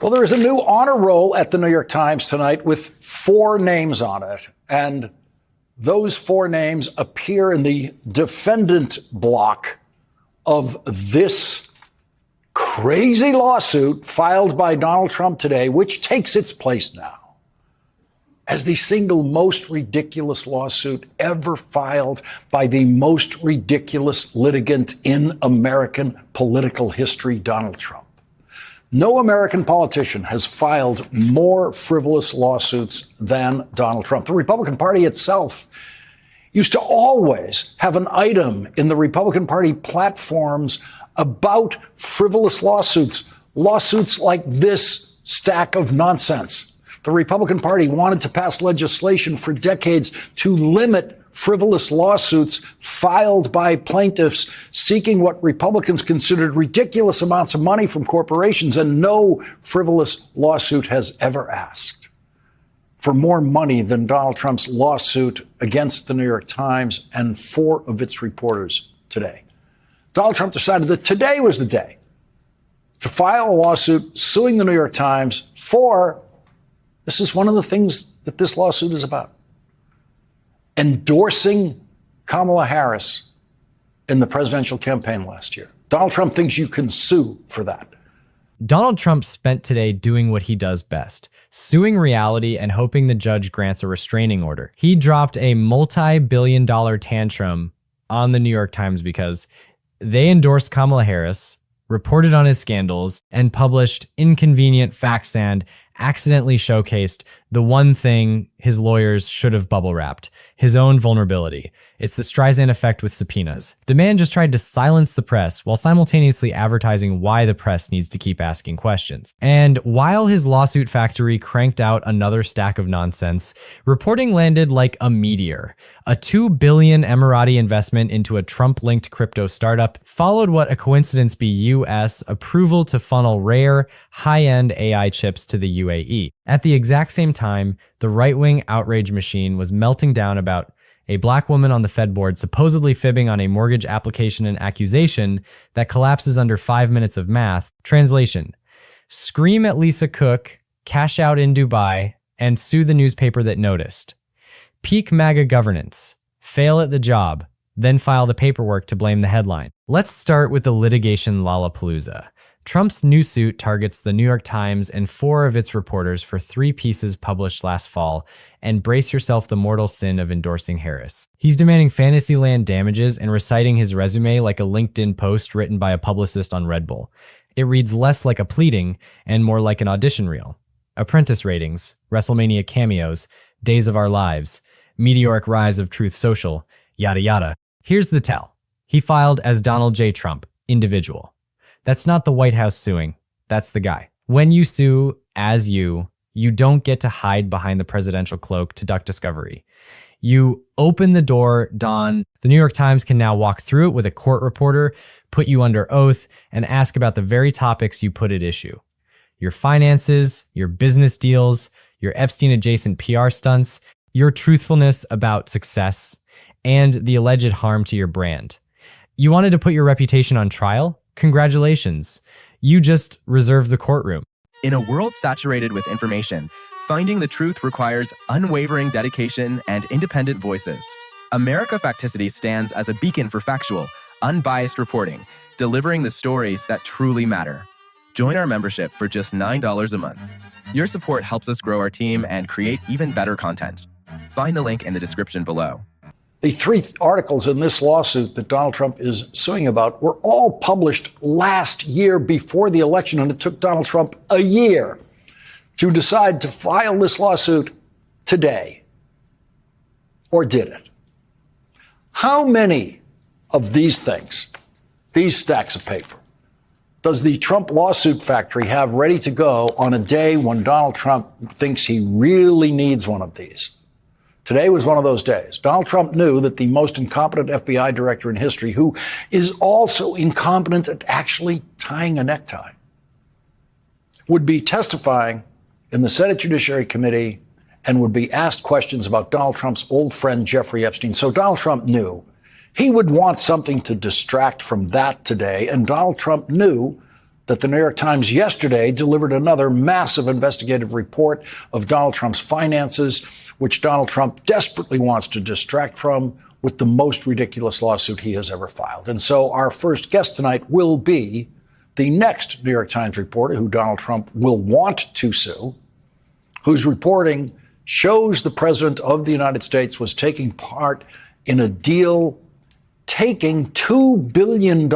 Well, there is a new honor roll at the New York Times tonight with 4 names on it. And those 4 names appear in the defendant block of this crazy lawsuit filed by Donald Trump today, which takes its place now as the single most ridiculous lawsuit ever filed by the most ridiculous litigant in American political history, Donald Trump. No American politician has filed more frivolous lawsuits than Donald Trump. The Republican Party itself used to always have an item in the Republican Party platforms about frivolous lawsuits like this stack of nonsense. The Republican Party wanted to pass legislation for decades to limit frivolous lawsuits filed by plaintiffs seeking what Republicans considered ridiculous amounts of money from corporations, and no frivolous lawsuit has ever asked for more money than Donald Trump's lawsuit against the New York Times and 4 of its reporters today. Donald Trump decided that today was the day to file a lawsuit suing the New York Times for, this is one of the things that this lawsuit is about, endorsing Kamala Harris in the presidential campaign last year. Donald Trump thinks you can sue for that. Donald Trump spent today doing what he does best, suing reality and hoping the judge grants a restraining order. He dropped a multi-billion-dollar tantrum on the New York Times because they endorsed Kamala Harris, reported on his scandals, and published inconvenient facts and accidentally showcased the one thing his lawyers should have bubble wrapped, his own vulnerability. It's the Streisand effect with subpoenas. The man just tried to silence the press while simultaneously advertising why the press needs to keep asking questions. And while his lawsuit factory cranked out another stack of nonsense, reporting landed like a meteor. A $2 billion Emirati investment into a Trump-linked crypto startup followed what a coincidence be U.S. approval to funnel rare, high-end AI chips to the UAE. At the exact same time, the right-wing outrage machine was melting down about a black woman on the Fed board supposedly fibbing on a mortgage application and accusation that collapses under 5 minutes of math. Translation: scream at Lisa Cook, cash out in Dubai, and sue the newspaper that noticed. Peak MAGA governance. Fail at the job, then file the paperwork to blame the headline. Let's start with the litigation Lollapalooza. Trump's new suit targets the New York Times and 4 of its reporters for 3 pieces published last fall, and brace yourself the mortal sin of endorsing Harris. He's demanding Fantasyland damages and reciting his resume like a LinkedIn post written by a publicist on Red Bull. It reads less like a pleading and more like an audition reel. Apprentice ratings, WrestleMania cameos, Days of Our Lives, meteoric rise of Truth Social, yada yada. Here's the tell. He filed as Donald J. Trump, individual. That's not the White House suing. That's the guy. When you sue as you don't get to hide behind the presidential cloak to duck discovery. You open the door, Don. The New York Times can now walk through it with a court reporter, put you under oath, and ask about the very topics you put at issue. Your finances, your business deals, your Epstein-adjacent PR stunts, your truthfulness about success, and the alleged harm to your brand. You wanted to put your reputation on trial? Congratulations. You just reserved the courtroom. In a world saturated with information, finding the truth requires unwavering dedication and independent voices. America Facticity stands as a beacon for factual, unbiased reporting, delivering the stories that truly matter. Join our membership for just $9 a month. Your support helps us grow our team and create even better content. Find the link in the description below. The 3 articles in this lawsuit that Donald Trump is suing about were all published last year before the election, and it took Donald Trump a year to decide to file this lawsuit today. Or did it? How many of these things, these stacks of paper, does the Trump lawsuit factory have ready to go on a day when Donald Trump thinks he really needs one of these? Today was one of those days. Donald Trump knew that the most incompetent FBI director in history, who is also incompetent at actually tying a necktie, would be testifying in the Senate Judiciary Committee and would be asked questions about Donald Trump's old friend, Jeffrey Epstein. So Donald Trump knew he would want something to distract from that today. And Donald Trump knew that the New York Times yesterday delivered another massive investigative report of Donald Trump's finances, which Donald Trump desperately wants to distract from with the most ridiculous lawsuit he has ever filed. And so our first guest tonight will be the next New York Times reporter who Donald Trump will want to sue, whose reporting shows the president of the United States was taking part in a deal taking $2 billion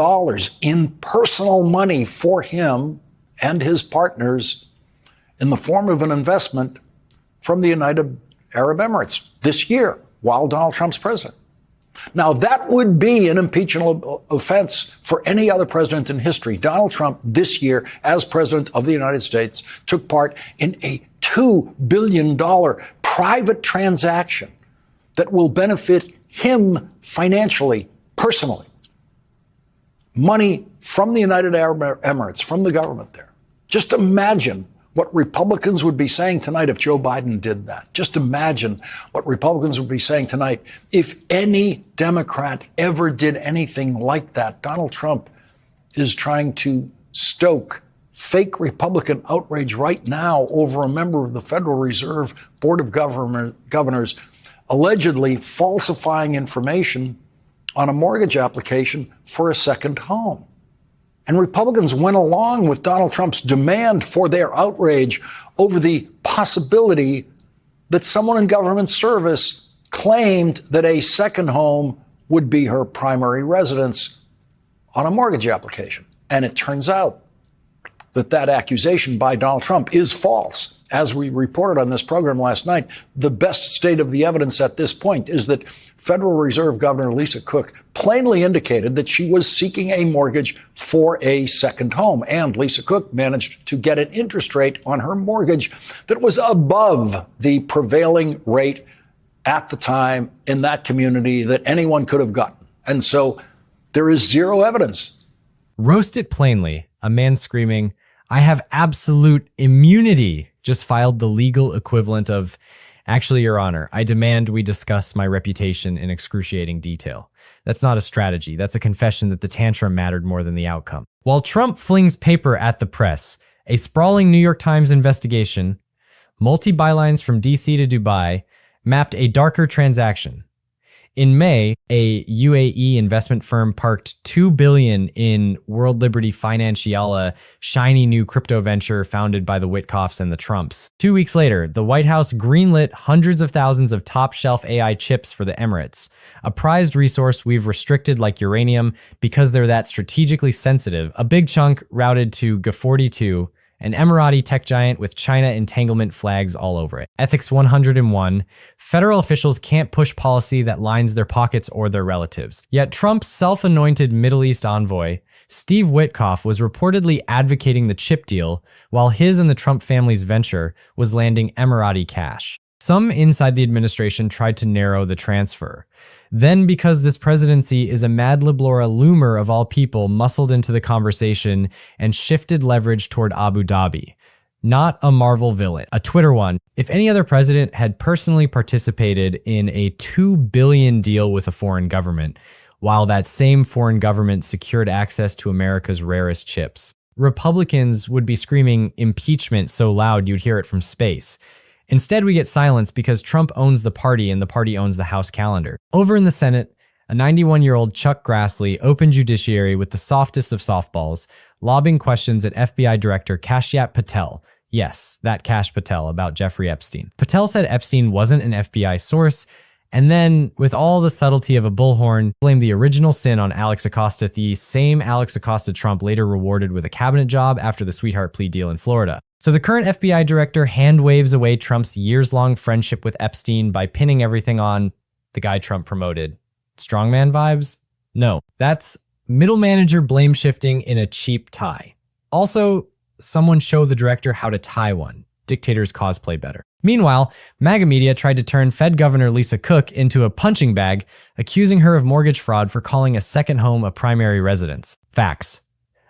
in personal money for him and his partners in the form of an investment from the United Arab Emirates this year while Donald Trump's president. Now, that would be an impeachable offense for any other president in history. Donald Trump this year, as president of the United States, took part in a $2 billion private transaction that will benefit him financially, personally. Money from the United Arab Emirates, from the government there. Just imagine what Republicans would be saying tonight if Joe Biden did that. Just imagine what Republicans would be saying tonight if any Democrat ever did anything like that. Donald Trump is trying to stoke fake Republican outrage right now over a member of the Federal Reserve Board of Governors allegedly falsifying information on a mortgage application for a second home. And Republicans went along with Donald Trump's demand for their outrage over the possibility that someone in government service claimed that a second home would be her primary residence on a mortgage application. And it turns out that that accusation by Donald Trump is false. As we reported on this program last night, the best state of the evidence at this point is that Federal Reserve Governor Lisa Cook plainly indicated that she was seeking a mortgage for a second home. And Lisa Cook managed to get an interest rate on her mortgage that was above the prevailing rate at the time in that community that anyone could have gotten. And so there is zero evidence. Roast it plainly. A man screaming, "I have absolute immunity," just filed the legal equivalent of, "Actually, Your Honor, I demand we discuss my reputation in excruciating detail." That's not a strategy. That's a confession that the tantrum mattered more than the outcome. While Trump flings paper at the press, a sprawling New York Times investigation, multi-bylines from DC to Dubai, mapped a darker transaction. In May, a UAE investment firm parked $2 billion in World Liberty Financiala, shiny new crypto venture founded by the Witkoffs and the Trumps. 2 weeks later, the White House greenlit hundreds of thousands of top-shelf AI chips for the Emirates, a prized resource we've restricted like uranium because they're that strategically sensitive, a big chunk routed to G42, an Emirati tech giant with China entanglement flags all over it. Ethics 101, federal officials can't push policy that lines their pockets or their relatives. Yet Trump's self-anointed Middle East envoy, Steve Witkoff, was reportedly advocating the chip deal while his and the Trump family's venture was landing Emirati cash. Some inside the administration tried to narrow the transfer. Then, because this presidency is a Mad Lib Laura Loomer of all people, muscled into the conversation and shifted leverage toward Abu Dhabi. Not a Marvel villain. A Twitter one. If any other president had personally participated in a $2 billion deal with a foreign government, while that same foreign government secured access to America's rarest chips, Republicans would be screaming impeachment so loud you'd hear it from space. Instead, we get silence because Trump owns the party and the party owns the House calendar. Over in the Senate, a 91-year-old Chuck Grassley opened judiciary with the softest of softballs, lobbing questions at FBI Director Kashyap Patel. Yes, that Kash Patel about Jeffrey Epstein. Patel said Epstein wasn't an FBI source, and then, with all the subtlety of a bullhorn, blamed the original sin on Alex Acosta, the same Alex Acosta Trump later rewarded with a cabinet job after the sweetheart plea deal in Florida. So the current FBI director hand waves away Trump's years-long friendship with Epstein by pinning everything on the guy Trump promoted. Strongman vibes? No, that's middle manager blame shifting in a cheap tie. Also, someone show the director how to tie one. Dictators cosplay better. Meanwhile, MAGA media tried to turn Fed Governor Lisa Cook into a punching bag, accusing her of mortgage fraud for calling a second home a primary residence. Facts.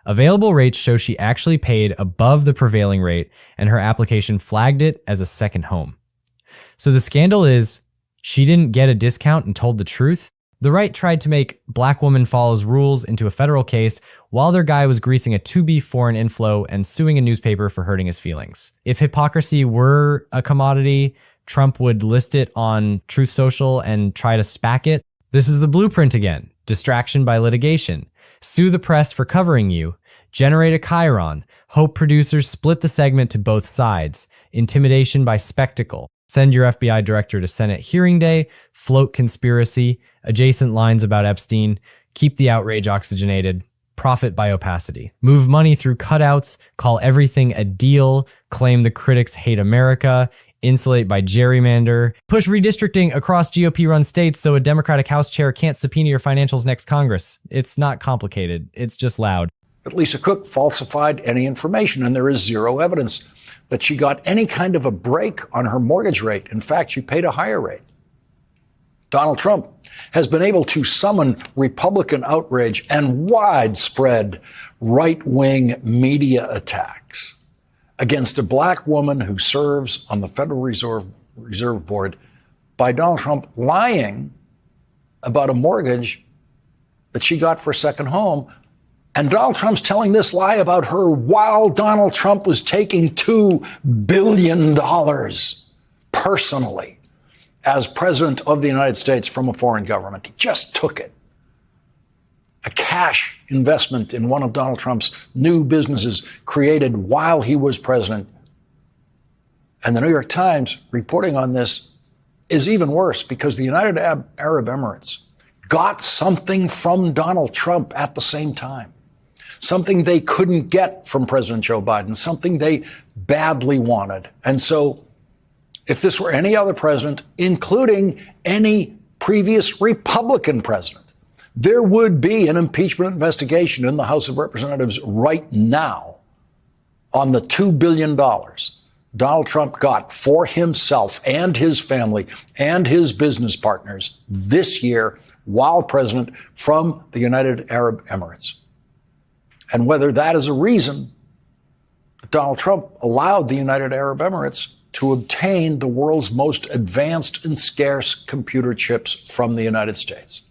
Available rates show she actually paid above the prevailing rate, and her application flagged it as a second home. So the scandal is, she didn't get a discount and told the truth. The right tried to make Black Woman Follows Rules into a federal case while their guy was greasing a 2B foreign inflow and suing a newspaper for hurting his feelings. If hypocrisy were a commodity, Trump would list it on Truth Social and try to SPAC it. This is the blueprint again. Distraction by litigation. Sue the press for covering you. Generate a chyron. Hope producers split the segment to both sides. Intimidation by spectacle. Send your FBI director to Senate hearing day. Float conspiracy. Adjacent lines about Epstein. Keep the outrage oxygenated. Profit by opacity. Move money through cutouts. Call everything a deal. Claim the critics hate America. Insulate by gerrymander. Push redistricting across GOP-run states so a Democratic House chair can't subpoena your financials next Congress. It's not complicated. It's just loud. That Lisa Cook falsified any information, and there is zero evidence that she got any kind of a break on her mortgage rate. In fact, she paid a higher rate. Donald Trump has been able to summon Republican outrage and widespread right-wing media attacks against a black woman who serves on the Federal Reserve Board by Donald Trump lying about a mortgage that she got for a second home. And Donald Trump's telling this lie about her while Donald Trump was taking $2 billion personally as president of the United States from a foreign government. He just took it. A cash investment in one of Donald Trump's new businesses created while he was president. And the New York Times reporting on this is even worse because the United Arab Emirates got something from Donald Trump at the same time. Something they couldn't get from President Joe Biden, something they badly wanted. And so if this were any other president, including any previous Republican president, there would be an impeachment investigation in the House of Representatives right now on the $2 billion Donald Trump got for himself and his family and his business partners this year while president from the United Arab Emirates. And whether that is a reason that Donald Trump allowed the United Arab Emirates to obtain the world's most advanced and scarce computer chips from the United States.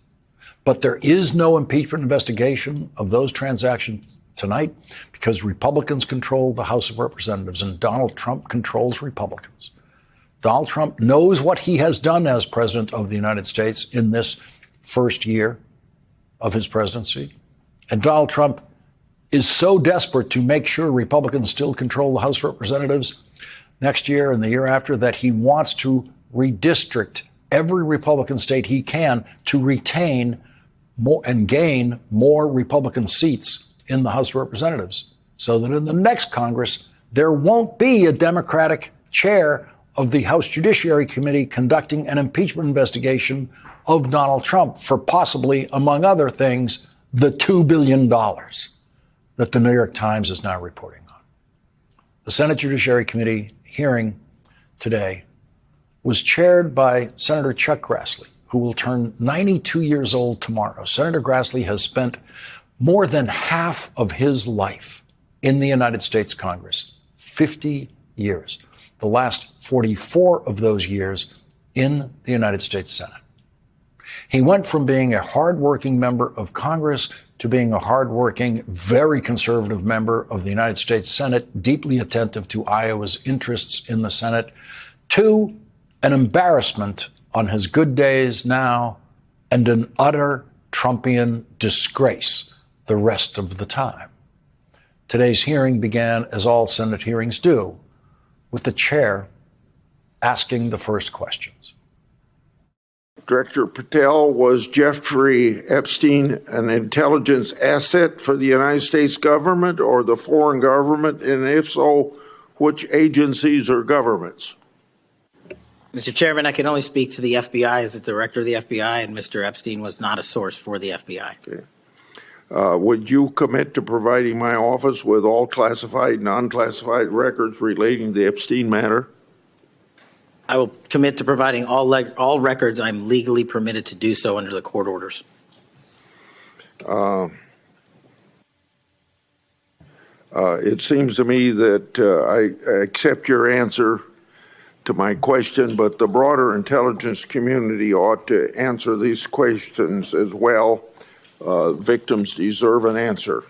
But there is no impeachment investigation of those transactions tonight because Republicans control the House of Representatives and Donald Trump controls Republicans. Donald Trump knows what he has done as president of the United States in this first year of his presidency. And Donald Trump is so desperate to make sure Republicans still control the House of Representatives next year and the year after that he wants to redistrict every Republican state he can to retain more and gain more Republican seats in the House of Representatives so that in the next Congress, there won't be a Democratic chair of the House Judiciary Committee conducting an impeachment investigation of Donald Trump for possibly, among other things, the $2 billion that the New York Times is now reporting on. The Senate Judiciary Committee hearing today was chaired by Senator Chuck Grassley, who will turn 92 years old tomorrow. Senator Grassley has spent more than half of his life in the United States Congress, 50 years. The last 44 of those years in the United States Senate. He went from being a hardworking member of Congress to being a hardworking, very conservative member of the United States Senate, deeply attentive to Iowa's interests in the Senate, to an embarrassment on his good days now and an utter Trumpian disgrace the rest of the time. Today's hearing began, as all Senate hearings do, with the chair asking the first questions. Director Patel, was Jeffrey Epstein an intelligence asset for the United States government or the foreign government? And if so, which agencies or governments? Mr. Chairman, I can only speak to the FBI as the director of the FBI, and Mr. Epstein was not a source for the FBI. Okay. Would you commit to providing my office with all classified, non-classified records relating to the Epstein matter? I will commit to providing all records I'm legally permitted to do so under the court orders. It seems to me that I accept your answer to my question, but the broader intelligence community ought to answer these questions as well. Victims deserve an answer.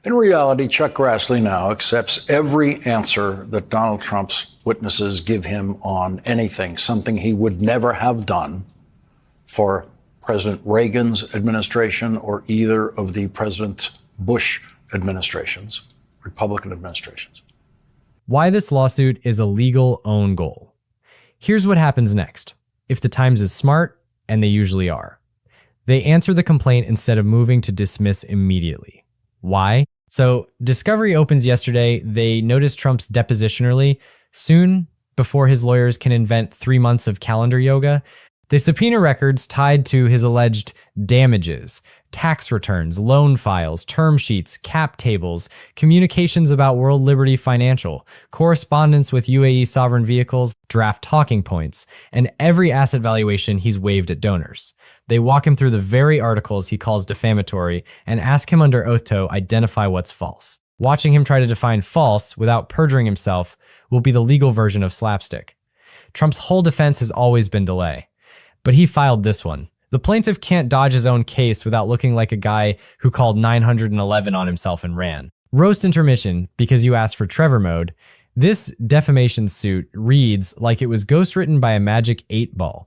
In reality, Chuck Grassley now accepts every answer that Donald Trump's witnesses give him on anything, something he would never have done for President Reagan's administration or either of the President Bush administrations, Republican administrations. Why this lawsuit is a legal own goal. Here's what happens next. If the Times is smart, and they usually are, they answer the complaint instead of moving to dismiss immediately. Why? So Discovery opens yesterday. They notice Trump's deposition early, soon before his lawyers can invent 3 months of calendar yoga. They subpoena records tied to his alleged damages, tax returns, loan files, term sheets, cap tables, communications about World Liberty Financial, correspondence with UAE sovereign vehicles, draft talking points, and every asset valuation he's waived at donors. They walk him through the very articles he calls defamatory and ask him under oath to identify what's false. Watching him try to define false without perjuring himself will be the legal version of slapstick. Trump's whole defense has always been delay. But he filed this one. The plaintiff can't dodge his own case without looking like a guy who called 911 on himself and ran. Roast intermission, because you asked for Trevor mode. This defamation suit reads like it was ghostwritten by a magic 8-ball.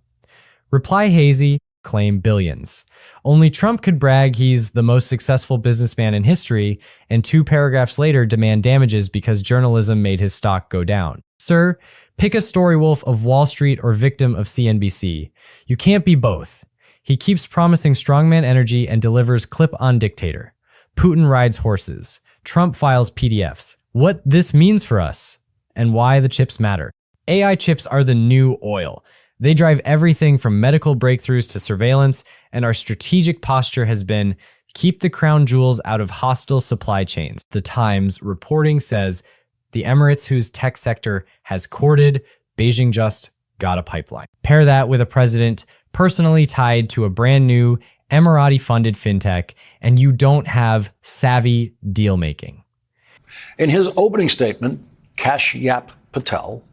Reply hazy, claim billions. Only Trump could brag he's the most successful businessman in history, and 2 paragraphs later demand damages because journalism made his stock go down. Sir, pick a story wolf of Wall Street or victim of CNBC. You can't be both. He keeps promising strongman energy and delivers clip-on dictator. Putin rides horses. Trump files PDFs. What this means for us and why the chips matter. AI chips are the new oil. They drive everything from medical breakthroughs to surveillance, and our strategic posture has been keep the crown jewels out of hostile supply chains. The Times reporting says the Emirates, whose tech sector has courted, Beijing just got a pipeline. Pair that with a president personally tied to a brand new Emirati-funded fintech, and you don't have savvy deal-making. In his opening statement, Kashyap Patel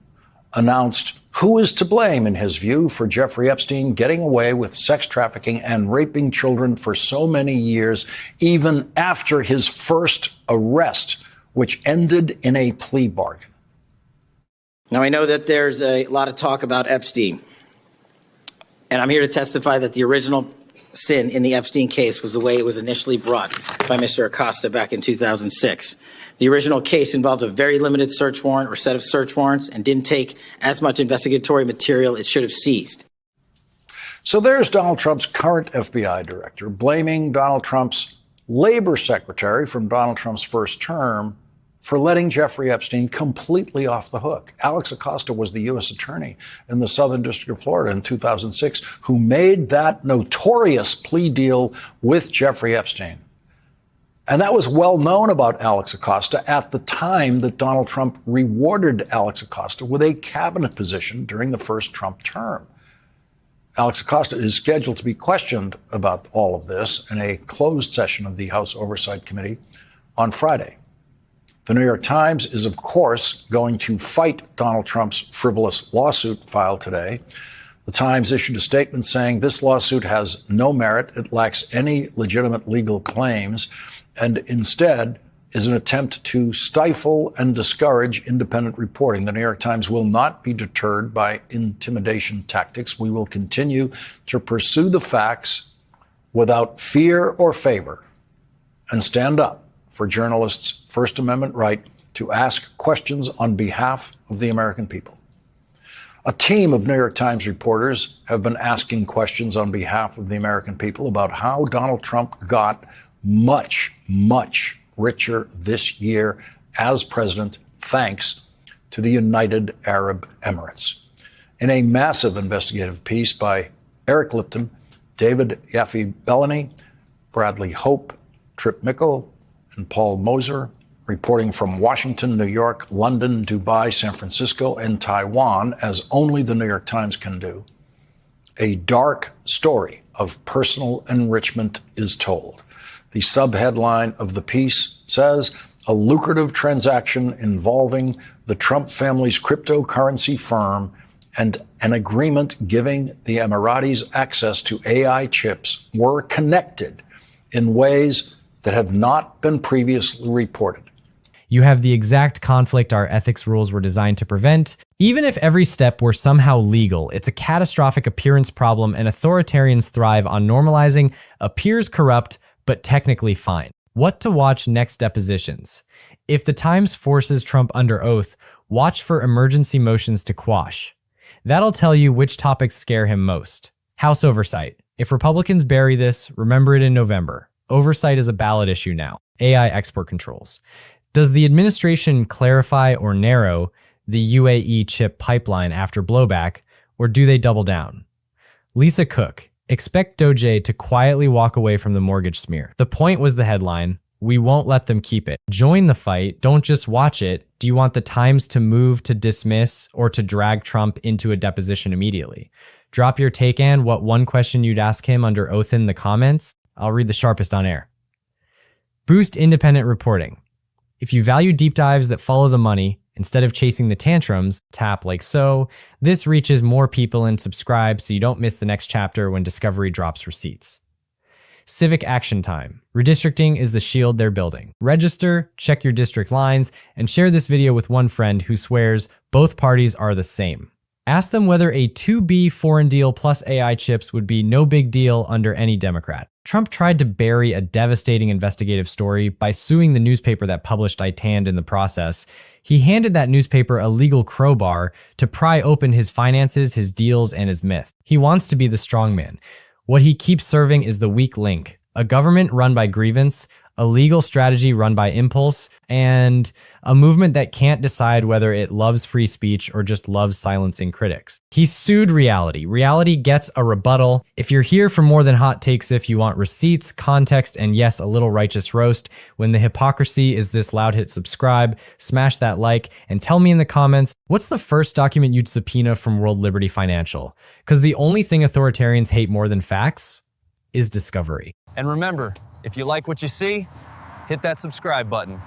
announced who is to blame, in his view, for Jeffrey Epstein getting away with sex trafficking and raping children for so many years, even after his first arrest, which ended in a plea bargain. Now, I know that there's a lot of talk about Epstein, and I'm here to testify that the original sin in the Epstein case was the way it was initially brought by Mr. Acosta back in 2006. The original case involved a very limited search warrant or set of search warrants and didn't take as much investigatory material it should have seized. So there's Donald Trump's current FBI director blaming Donald Trump's labor secretary from Donald Trump's first term for letting Jeffrey Epstein completely off the hook. Alex Acosta was the U.S. attorney in the Southern District of Florida in 2006 who made that notorious plea deal with Jeffrey Epstein. And that was well known about Alex Acosta at the time that Donald Trump rewarded Alex Acosta with a cabinet position during the first Trump term. Alex Acosta is scheduled to be questioned about all of this in a closed session of the House Oversight Committee on Friday. The New York Times is, of course, going to fight Donald Trump's frivolous lawsuit filed today. The Times issued a statement saying this lawsuit has no merit, it lacks any legitimate legal claims, and instead is an attempt to stifle and discourage independent reporting. The New York Times will not be deterred by intimidation tactics. We will continue to pursue the facts without fear or favor and stand up for journalists' First Amendment right to ask questions on behalf of the American people. A team of New York Times reporters have been asking questions on behalf of the American people about how Donald Trump got much, much richer this year as president, thanks to the United Arab Emirates. In a massive investigative piece by Eric Lipton, David Yaffe-Bellany, Bradley Hope, Trip Mickle, and Paul Moser, reporting from Washington, New York, London, Dubai, San Francisco, and Taiwan, as only the New York Times can do, a dark story of personal enrichment is told. The subheadline of the piece says, a lucrative transaction involving the Trump family's cryptocurrency firm and an agreement giving the Emiratis access to AI chips were connected in ways that have not been previously reported. You have the exact conflict our ethics rules were designed to prevent. Even if every step were somehow legal, it's a catastrophic appearance problem, and authoritarians thrive on normalizing appears corrupt but technically fine. What to watch next depositions. If the Times forces Trump under oath, watch for emergency motions to quash. That'll tell you which topics scare him most. House oversight. If Republicans bury this, remember it in November. Oversight is a ballot issue now. AI export controls. Does the administration clarify or narrow the UAE chip pipeline after blowback, or do they double down? Lisa Cook. Expect DOJ to quietly walk away from the mortgage smear. The point was the headline. We won't let them keep it. Join the fight. Don't just watch it. Do you want the Times to move to dismiss or to drag Trump into a deposition immediately? Drop your take and what one question you'd ask him under oath in the comments. I'll read the sharpest on air. Boost independent reporting. If you value deep dives that follow the money, instead of chasing the tantrums, tap like so. This reaches more people and subscribe so you don't miss the next chapter when Discovery drops receipts. Civic action time. Redistricting is the shield they're building. Register, check your district lines, and share this video with one friend who swears both parties are the same. Ask them whether a 2B foreign deal plus AI chips would be no big deal under any Democrat. Trump tried to bury a devastating investigative story by suing the newspaper that published Itand in the process. He handed that newspaper a legal crowbar to pry open his finances, his deals, and his myth. He wants to be the strongman. What he keeps serving is the weak link, a government run by grievance, a legal strategy run by impulse, and a movement that can't decide whether it loves free speech or just loves silencing critics. He sued reality. Reality gets a rebuttal. If you're here for more than hot takes, if you want receipts, context, and yes, a little righteous roast, when the hypocrisy is this loud, hit subscribe, smash that like, and tell me in the comments, what's the first document you'd subpoena from World Liberty Financial? Because the only thing authoritarians hate more than facts is discovery. And remember, if you like what you see, hit that subscribe button.